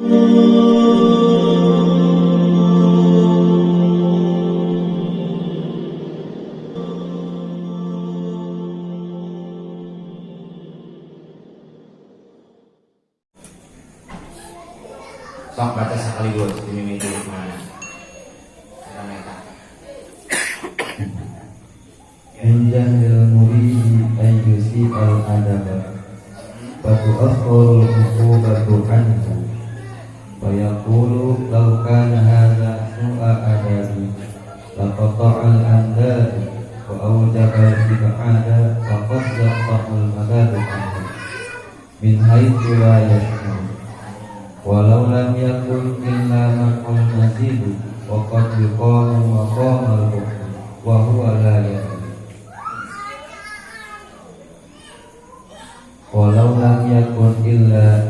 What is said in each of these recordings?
Sok baca sekaligus ini mimpi mana? Injahil muridi ayyusi al-adaba fatu'akhurul uqubatu anhu wa yaqulu law kana hadha su'a adabi laqata'al andadi wa awjabal ib'ada wa qad yaqta'ul madadu anhu min haitsu la yash'ur walau lam yakun illa ma'ul nazidu wa qad yuqamu maqamal hukm wa huwa la yadri walau lam yakun illa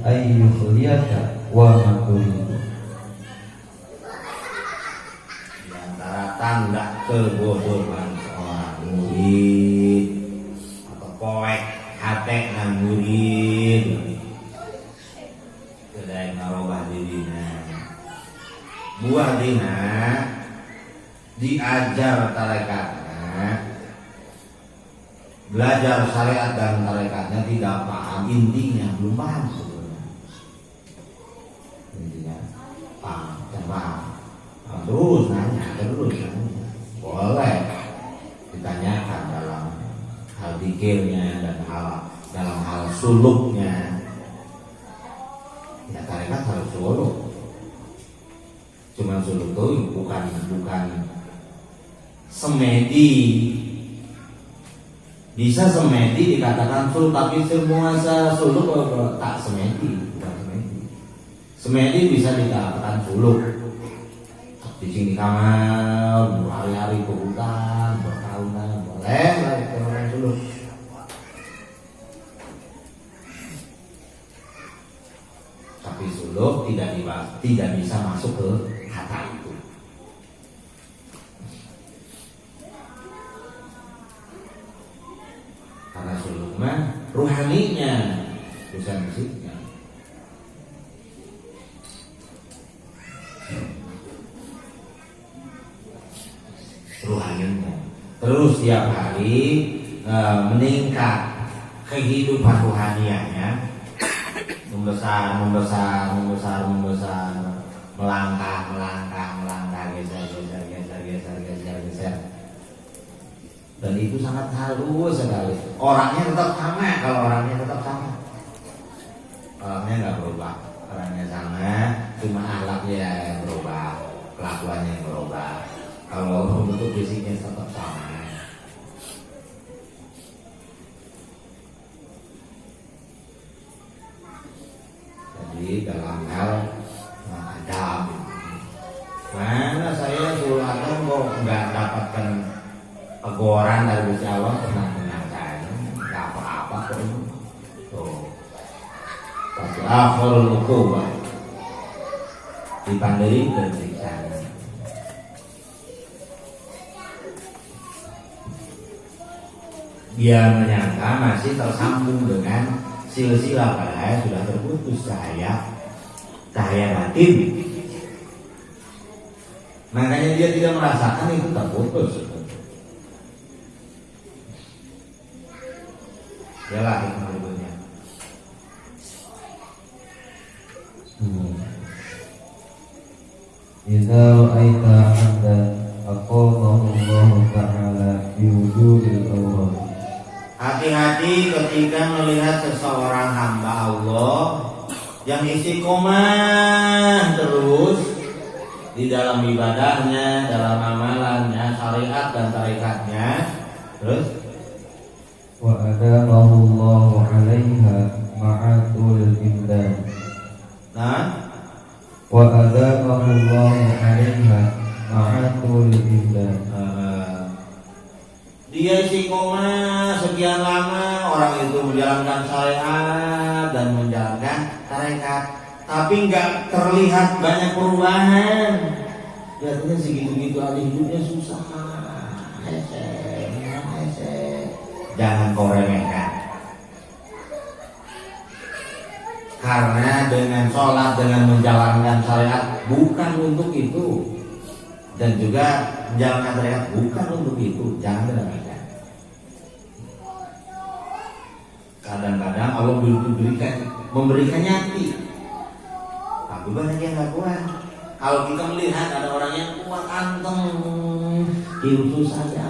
ayyukhliyaka wa maturidu. Di antara tanda kebodohan seorang murid atau poek hate nang murid kedai marobah dina buah dina diajar tarekatnya, belajar syariat dan tarekatnya tidak paham intinya, belum paham sebetulnya. Intinya paham. Terus nanya, boleh ditanyakan dalam hal pikirnya dan dalam hal suluknya. Ya tarekat harus suluk. Cuman suluk itu bukan semedi. Bisa semedi dikatakan suluk, tapi semua suluk tak semedi, bukan semedi. Semedi bisa dikatakan suluk. Di sini kamar, berhari-hari ke hutan, bertahunan, boleh lah itu orang suluk. Tapi suluk tidak bisa masuk ke kata itu. Karena suluk mah ruhaninya, bukan musiknya. Ruhaninya. Terus tiap hari meningkat kehidupan ruhanianya, membesar, melangkah, geser. Dan itu sangat halus sekali. Orangnya tetap sama, kalau orangnya tetap sama. Orangnya nggak berubah, orangnya sama, cuma akhlaknya yang berubah, kelakuannya yang berubah. Kalau bentuk fisiknya tetap sama. Jadi dalam hal adab, mana saya suruh adab kok nggak dapatkan teguran dari Gusti Allah, pernah dengar saya nggak apa-apa kok ini. Tuh, pas akhirul uqubah dipandai bersiksa. Dia menyangka masih tersambung dengan silsilah, padahal sudah terputus cahaya batin. Makanya dia tidak merasakan itu terputus. Yalah hikmah berikutnya. Idza ra'aita 'abdan aqamahu Allah ta'ala bi wujudil awwal. Hati-hati ketika melihat seseorang hamba Allah yang istiqomah terus di dalam ibadahnya, dalam amalannya, syariat dan tarikatnya. Terus Wa adamahu Allah 'alaiha ma'atul imdan. nah, Wa adamahu Allah 'alaiha ma'atul imdan. dia istiqomah sekian lama, orang itu menjalankan syariat dan menjalankan tarekat, tapi nggak terlihat banyak perubahan. Lihatnya segitu-gitu aja hidupnya susah. Jangan kau remehkan. Karena dengan sholat, dengan menjalankan syariat bukan untuk itu, dan juga menjalankan syariat bukan untuk itu, jangan diremehkan. Kadang-kadang Allah memberikan nyati, tapi banyak yang nggak kuat. Kalau kita melihat ada orang yang kuat, anteng, hidup saja,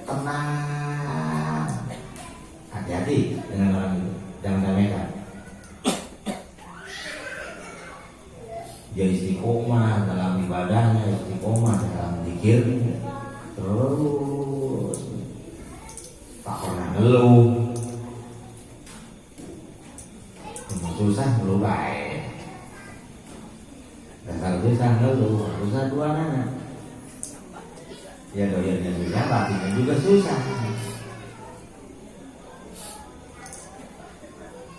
tenang, hati-hati dengan orang itu, jangan remehkan. Dia istiqomah dalam ibadahnya, istiqomah dalam zikirnya, terus tak pernah ngeluh. Susah ngeluh baik, dan kalau susah ngeluh, susah dua anak. Ya doyarnya susah, batinnya juga susah.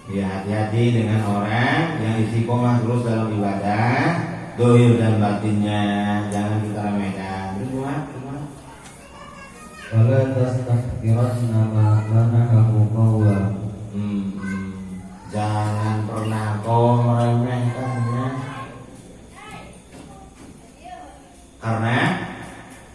Ya hati-hati dengan orang yang istiqomah terus dalam ibadah, dohir dan batinnya jangan kita remehkan. Gimana? Wala tastahqiranna ma manahu qawla. Jangan pernah kau meremehkannya. Karena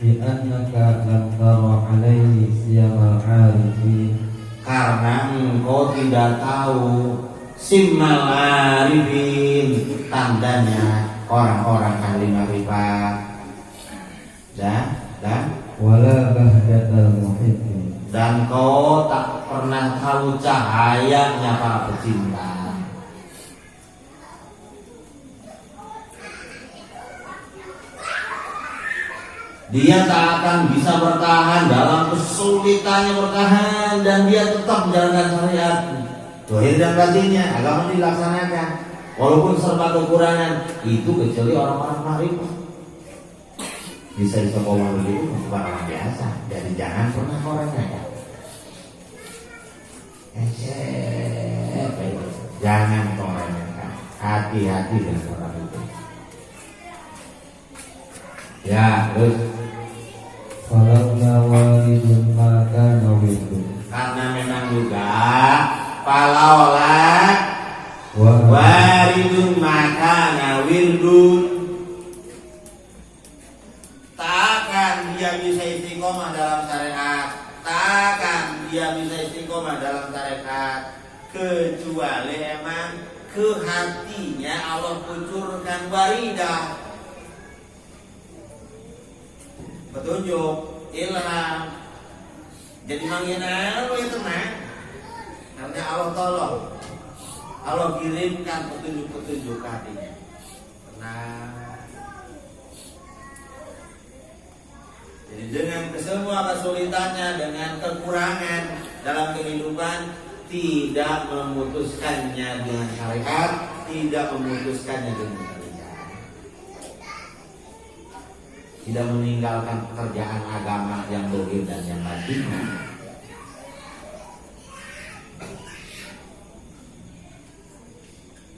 Li'annaka lam tara alaihi siyamal arifin. Karena engkau tidak tahu simmal arifin, tandanya orang-orang ahli makrifat. Dan Wala bahjatal muhibbin. dan kau tak pernah tahu cahayanya para pecinta. Dia tak akan bisa bertahan dalam kesulitannya bertahan, dan dia tetap menjalankan syariat. Dohir dan batinnya agama dilaksanakan walaupun serba kekurangan, itu kecuali orang-orang makrifat. Bisa istiqomah begitu bukan orang biasa. Jadi jangan pernah orang nanya. Jangan korengkan. Hati-hati dengan orang itu. Ya, terus Falaula walidun maka nawidun. karena memang juga palaula waridun maka nawirdun. Takkan dia bisa istiqomah dalam syariat, takkan dia bisa istiqomah dalam syariat kecuali emang ke hatinya Allah kucurkan waridah, petunjuk, ilham. Jadi manggilnya lu itu tenang, karena Allah tolong, Allah kirimkan petunjuk-petunjuk ke hatinya. Tenang. Jadi dengan semua kesulitannya, dengan kekurangan dalam kehidupan, tidak memutuskannya dengan syariat, tidak memutuskannya dengan kerjaan, tidak meninggalkan pekerjaan agama yang dohir dan yang batin.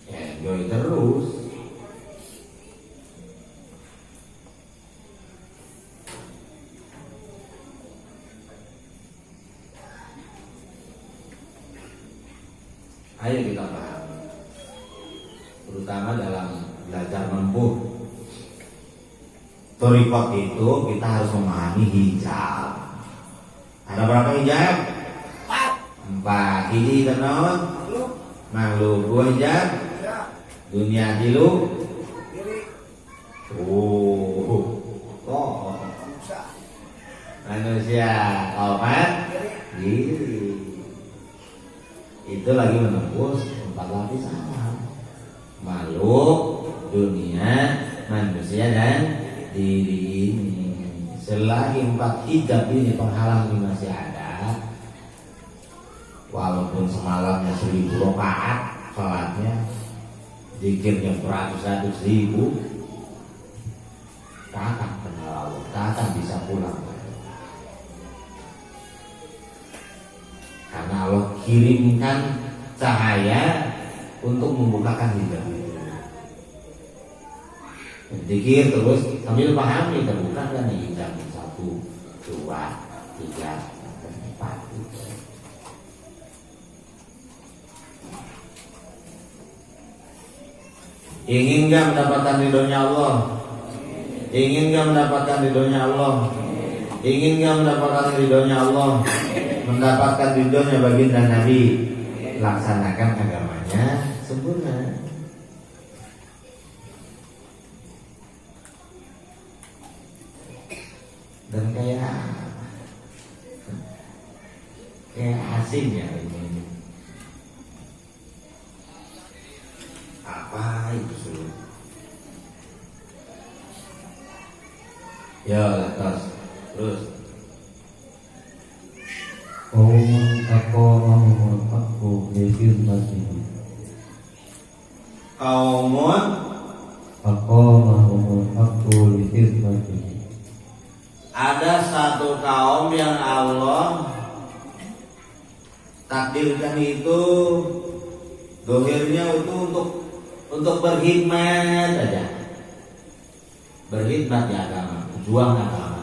Enjoy terus. Ayo kita paham, terutama dalam belajar menempuh thariqat itu kita harus memahami hijab. Ada berapa hijab? 4. Hiji tenon makhluk, 2 hijab dunia tilu manusia, 4 diri. Itu lagi menembus 4 lapis alam: makhluk, dunia, manusia, dan diri ini. Selagi 4 hijab ini penghalang ini masih ada, walaupun semalamnya 1000 rakaat sholatnya, zikirnya beratus-ratus ribu, tak akan kenal Allah, tak akan bisa pulang. Karena Allah kirimkan cahaya untuk membukakan hijab itu. Zikir terus sambil pahami, terbuka kan hijab 1, 2, 3, 4. Ingin nggak mendapatkan ridhonya Allah? Ingin nggak mendapatkan ridhonya Allah? Ingin nggak mendapatkan ridhonya Allah? Mendapatkan ridhonya baginda Nabi, laksanakan agamanya sempurna. Dan kayak asing ya ini. Apa itu sulit? Ya, terus. Qaumun aqamahumul haqqu li khidmatihi. Kaumun Aqamahumul haqqu li khidmatihi. ada satu kaum yang Allah takdirkan itu dohirnya itu untuk berkhidmat aja, berkhidmat di agama, berjuang agama,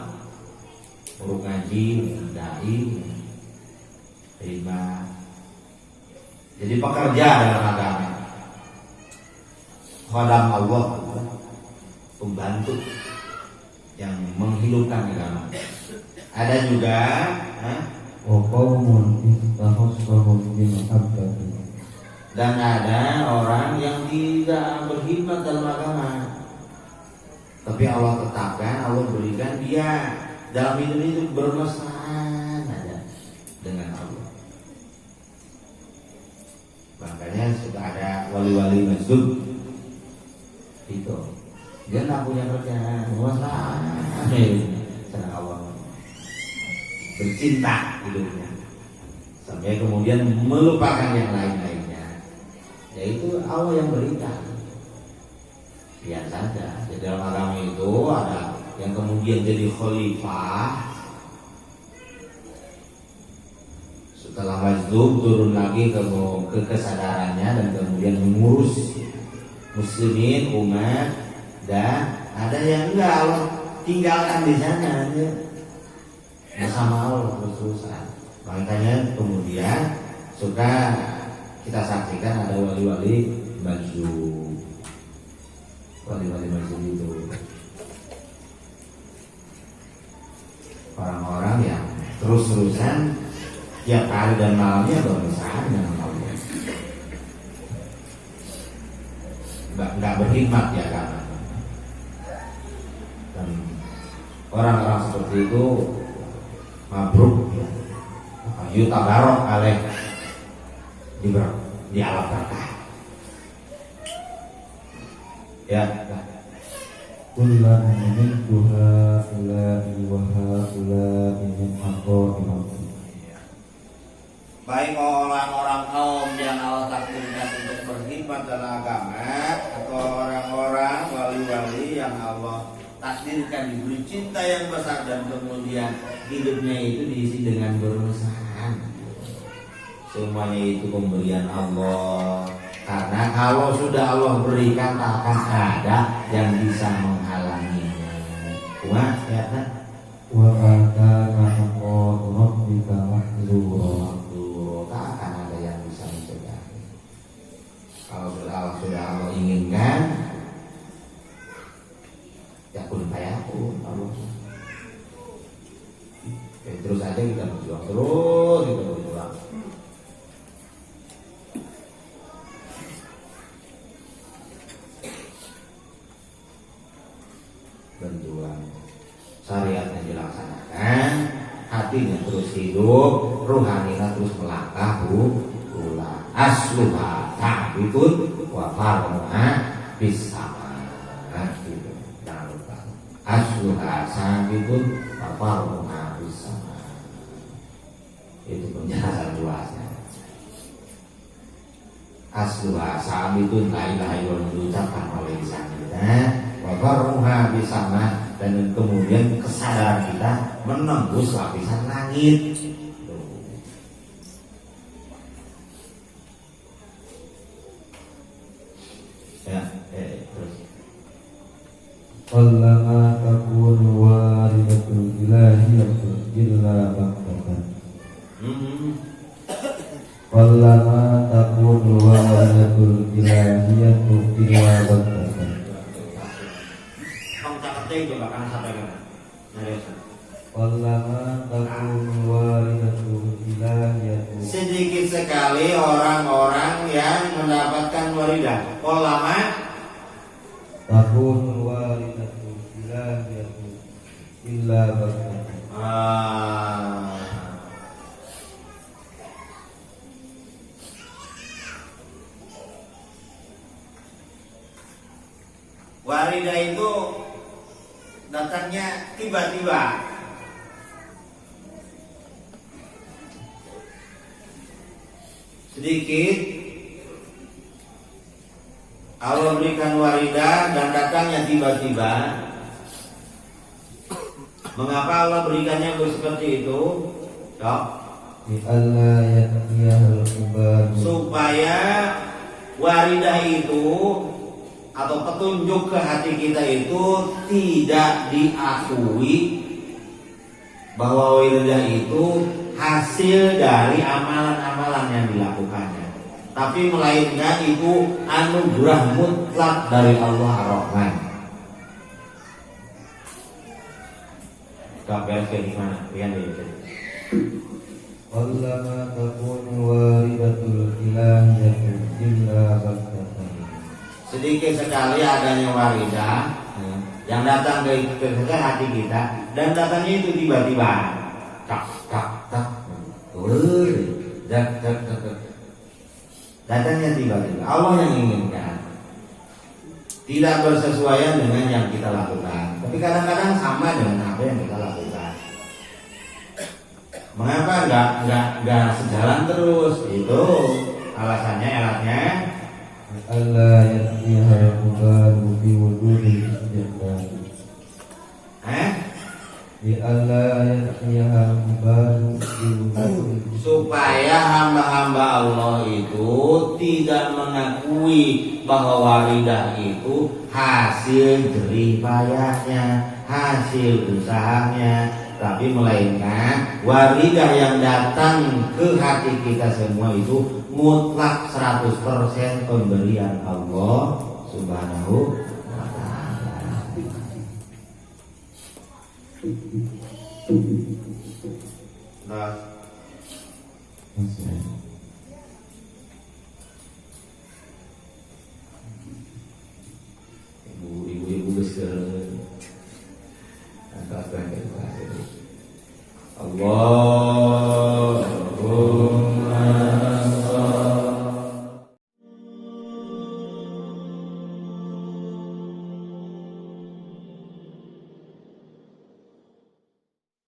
urut ngaji, dai, khidmat, jadi pekerja dalam agama, khodam Allah, pembantu yang menghidupkan agama. Ada juga Wa qaumun istahassahum bi mahabbatihi. dan ada orang yang tidak berkhidmat dalam agama, tapi Allah tetapkan, Allah berikan dia dalam hidup itu bermesraan aja dengan Allah. Makanya sudah ada wali-wali masjid itu, dia nggak punya kerjaan, bermesraan dengan Allah, bercinta hidupnya sampai kemudian melupakan yang lain-lainnya, yaitu Allah yang berikan. Lihat saja di dalam agama itu ada yang kemudian jadi khalifah setelah Majdzub, turun lagi ke kesadarannya dan kemudian mengurus muslimin, umat, dan ada yang enggak, Allah tinggalkan di sana aja bersama Allah terus-terusan. Makanya kemudian suka kita saksikan ada wali-wali Majdzub, wali-wali Majdzub itu orang-orang yang terus-terusan tiap hari dan malamnya bermesraan dengan Allah, nggak berkhidmat ya kan. Dan orang-orang seperti itu mabruk ya, yutabarok alaih, di alam berkah ya. Kullan mintu haula'i wa haula'i min aqaimati. Baik orang-orang kaum yang Allah takdirkan untuk berkhidmat dalam agama, atau orang-orang wali-wali yang Allah takdirkan diberi cinta yang besar dan kemudian hidupnya itu diisi dengan bermesraan. Semuanya itu pemberian Allah. Karena kalau sudah Allah berikan, tak akan ada yang bisa menghalanginya. Wah, ya kan? Wa kana haqqu rabbika mahdzura. Tak akan ada yang bisa mencegah. Kalau sudah Allah inginkan, ya kun fayakun Allah. Terus aja kita berjuang, terus kita berjuang. Berjuang, syariatnya dilaksanakan, hatinya terus hidup, ruhaninya terus melangkah pula. Asluha ta'bitun wa farmuha bisama. Gitu, jangan lupa. Asluha ta'bitun wa farmuha bisama. Itu penjelasan luasnya. Asluha ta'bitun, la ilaha illallah diucapkan oleh lisan kita, wa farmuha bisama, dan kemudian kesadaran kita menembus lapisan langit. Ya, terus. Qallama takunu waridatul ilahiyatu illa baqtatan. Qallama takunu waridatul waridatul ilahiyatu illa baktatan. Kamu cakete coba kan sampai kan. Nyari. Wallama takunu waridatul ilahiyatu. Sedikit sekali orang-orang yang mendapatkan waridah. Lama Takunu waridatul ilahiyatu illa baktatan. Waridah itu datangnya tiba-tiba. Sedikit Allah berikan waridah dan datangnya tiba-tiba. Mengapa Allah berikannya seperti itu? Dok? Di alla yatiyahal ubadu. Supaya waridah itu atau petunjuk ke hati kita itu tidak diakui bahwa waridah itu hasil dari amalan-amalan yang dilakukannya, tapi melainkan itu anugerah mutlak dari Allah Ar-Rahman. Kabar kayak gimana? Lihat deh. Wallama takunu waridatul ilahiyatu illa baktatan. Sedikit sekali adanya waridah yang datang ke hati kita dan datangnya itu tiba-tiba. Tak. Datangnya tiba-tiba. Allah yang inginkan. Tidak bersesuaian dengan yang kita lakukan. Tapi kadang-kadang sama dengan apa yang kita lakukan. Mengapa enggak sejalan terus? Itu alasannya, elatnya. Alla yatiyahal ubadu fi wujudil istijabah. Di alla yatiyahal ubadu fi wujudil. Supaya hamba-hamba Allah itu tidak mengakui bahwa waridah itu hasil jerih payahnya, hasil usahanya, tapi melainkan waridah yang datang ke hati kita semua itu mutlak 100% pemberian Allah Subhanahu wa ta'ala. Nah, ibu-ibu besar, Allah